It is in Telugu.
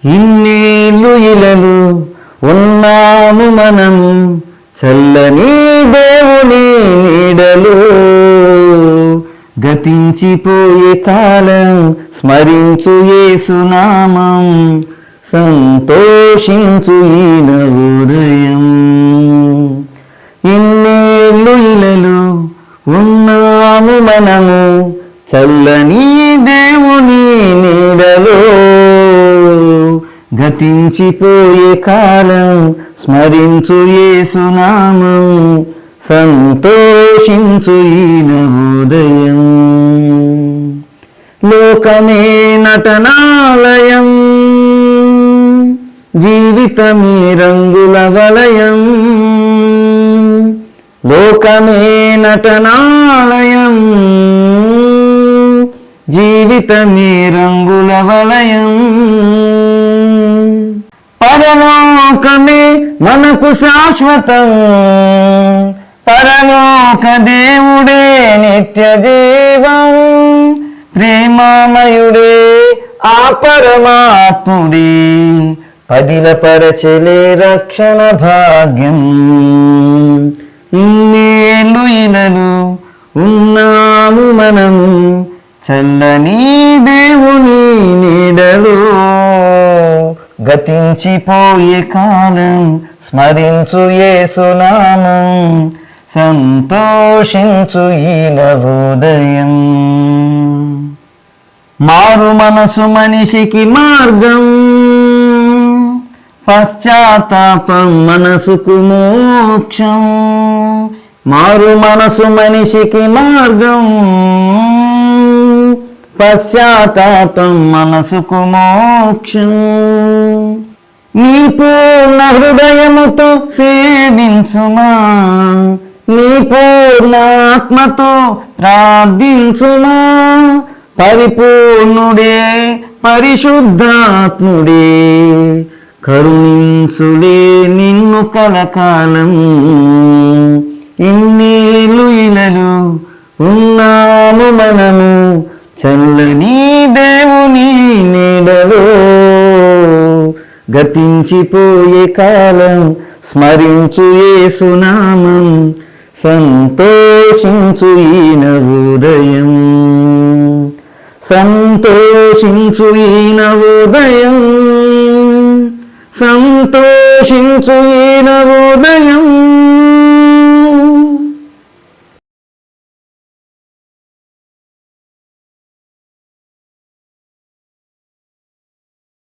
ఇన్నేళ్ళు ఇలలు ఉన్నాము మనము చల్లని దేవుని నీడలో. గతించిపోయే కాలం స్మరించు యేసునామం, సంతోషించు ఈ నవోదయం. ఇన్నేళ్ళు ఇలలు ఉన్నాము మనము చల్లని దేవుని నీడలో. గతించిపోయే కాలం స్మరించు యేసునామం, సంతోషించు ఈ నవోదయం. లోకమే నటనాలయం, జీవితమే రంగుల వలయం. లోకమే నటనాలయం, జీవితమే రంగుల వలయం. పరలోకమే మనకు శాశ్వతం, పరలోక దేవుడే నిత్య జీవం. ప్రేమామయుడే ఆ పరమాత్ముడే, పదిలపరచలే రక్షణ భాగ్యం. ఇన్నేళ్ళు ఇలలు ఉన్నాము మనము చల్లని దేవుని నీడలో. గతించిపోయే కాలం స్మరించు యేసునామం, సంతోషించు ఈ నవోదయం. మారు మనసు మనిషికి మార్గం, పశ్చాత్తాపం మనసుకు మోక్షం. మారు మనసు మనిషికి మార్గం, పశ్చాత్తాపం మనసుకు మోక్షం. నీ పూర్ణ హృదయముతో సేవించుమా, నీ పూర్ణ ఆత్మతో ప్రార్థించుమా. పరిపూర్ణుడే పరిశుద్ధాత్ముడే, కరుణించులే నిన్ను కలకాలం. ఇన్నేళ్ళు ఇలలు ఉన్నాము మనము చల్లని దేవుని నీడలో. గతించిపోయే కాలం స్మరించు యేసునామం, సంతోషించు ఈ నవోదయం. సంతోషించు ఈ నవోదయం, సంతోషించు ఈ నవోదయం.